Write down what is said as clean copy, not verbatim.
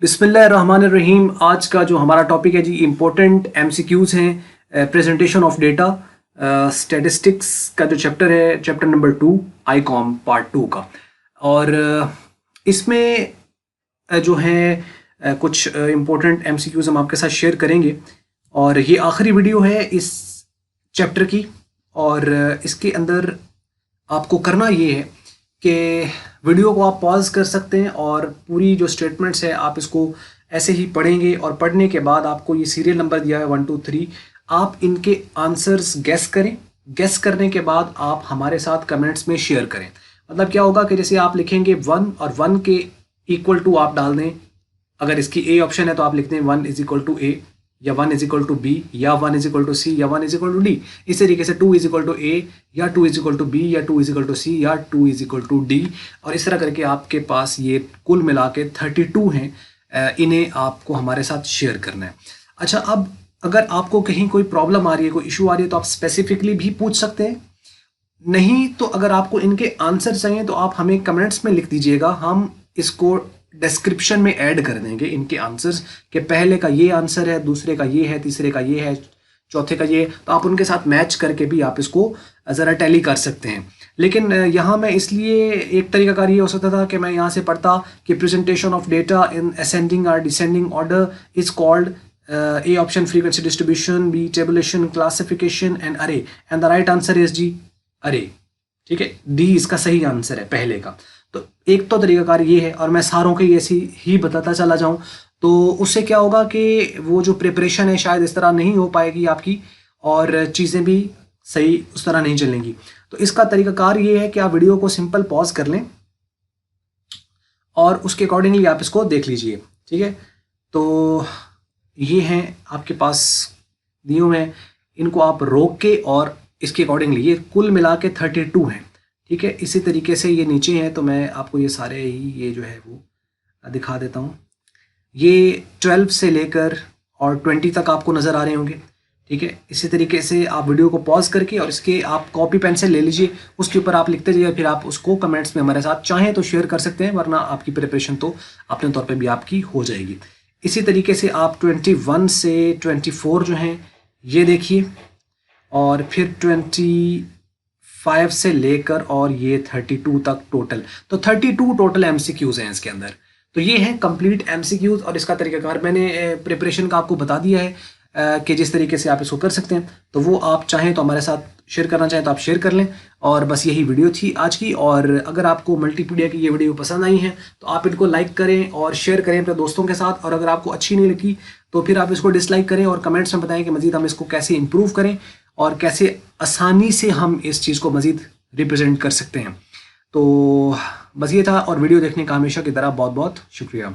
बिस्मिल्लाहिर्रहमानिर्रहीम। आज का जो हमारा टॉपिक है जी, इम्पोर्टेंट एमसीक्यूज़ हैं प्रेजेंटेशन ऑफ डेटा स्टैटिस्टिक्स का जो चैप्टर है, चैप्टर नंबर 2 आईकॉम पार्ट 2 का। और इसमें जो है कुछ इम्पोर्टेंट एमसीक्यूज़ हम आपके साथ शेयर करेंगे और ये आखिरी वीडियो है इस चैप्टर की। और इसके अंदर आपको करना ये है कि वीडियो को आप पॉज कर सकते हैं और पूरी जो स्टेटमेंट्स है आप इसको ऐसे ही पढ़ेंगे और पढ़ने के बाद आपको ये सीरियल नंबर दिया है 1 2 3, आप इनके आंसर्स गेस करें। गेस करने के बाद आप हमारे साथ कमेंट्स में शेयर करें। मतलब क्या होगा कि जैसे आप लिखेंगे 1 और 1 के इक्वल टू आप डाल दें। अगर इसकी ए ऑप्शन है तो आप लिखते हैं 1 इज इक्वल टू ए या 1 इज इक्वल टू बी या 1 इज इक्वल टू सी या 1 इज इक्वल टू डी। इस तरीके से 2 इज इक्वल टू ए या 2 इज इक्वल टू बी या 2 इज इक्वल टू सी या 2 इज इक्वल टू डी। और इस तरह करके आपके पास ये कुल मिला के 32 हैं। इन्हें आपको हमारे साथ शेयर करना है। अच्छा, अब अगर आपको कहीं कोई प्रॉब्लम आ रही है, कोई इशू आ रही है, तो आप स्पेसिफिकली भी पूछ सकते हैं। नहीं तो अगर आपको इनके आंसर चाहिए तो आप हमें कमेंट्स में लिख दीजिएगा। हम इसको डिस्क्रिप्शन में ऐड कर देंगे इनके आंसर्स के पहले का ये आंसर है, दूसरे का ये है, तीसरे का ये है, चौथे का ये। तो आप उनके साथ मैच करके भी आप इसको ज़रा टैली कर सकते हैं। लेकिन यहाँ मैं इसलिए एक तरीकाकार ये हो सकता था कि मैं यहाँ से पढ़ता कि presentation of data in ascending और descending order is called a option frequency distribution, b tabulation, classification and array, and the right answer is g array. ठीक है, डी इसका सही आंसर है पहले का। तो एक तो तरीकाकार ये है और मैं सारों के ऐसे ही बताता चला जाऊं तो उससे क्या होगा कि वो जो प्रिपरेशन है शायद इस तरह नहीं हो पाएगी आपकी और चीज़ें भी सही उस तरह नहीं चलेंगी। तो इसका तरीकाकार ये है कि आप वीडियो को सिंपल पॉज कर लें और उसके अकॉर्डिंगली आप इसको देख लीजिए। ठीक है, तो ये हैं आपके पास दिए हुए हैं, इनको आप रोक के और इसके अकॉर्डिंगली ये कुल मिला के 32 हैं। ठीक है, इसी तरीके से ये नीचे हैं तो मैं आपको ये सारे ही ये जो है वो दिखा देता हूँ। ये 12 से लेकर और 20 तक आपको नज़र आ रहे होंगे। ठीक है, इसी तरीके से आप वीडियो को पॉज करके और इसके आप कॉपी पेंसिल ले लीजिए, उसके ऊपर आप लिखते जाइए, फिर आप उसको कमेंट्स में हमारे साथ चाहें तो शेयर कर सकते हैं, वरना आपकी प्रिपरेशन तो अपने तौर पर भी आपकी हो जाएगी। इसी तरीके से आप 21 से 24 जो हैं ये देखिए, और फिर 25 से लेकर और ये 32 तक टोटल। तो 32 टोटल एमसीक्यूज हैं इसके अंदर। तो ये है कंप्लीट एमसीक्यूज और इसका तरीकाकार मैंने प्रिपरेशन का आपको बता दिया है कि जिस तरीके से आप इसको कर सकते हैं। तो वो आप चाहें तो हमारे साथ शेयर करना चाहें तो आप शेयर कर लें। और बस यही वीडियो थी आज की। और अगर आपको मल्टीपीडिया की ये वीडियो पसंद आई है तो आप इनको लाइक करें और शेयर करें अपने दोस्तों के साथ। और अगर आपको अच्छी नहीं लगी तो फिर आप इसको डिसलाइक करें और कमेंट्स में बताएं कि मज़ीद हम इसको कैसे इम्प्रूव करें और कैसे आसानी से हम इस चीज़ को मज़ीद रिप्रेजेंट कर सकते हैं। तो बस ये था, और वीडियो देखने का हमेशा की तरह बहुत बहुत शुक्रिया।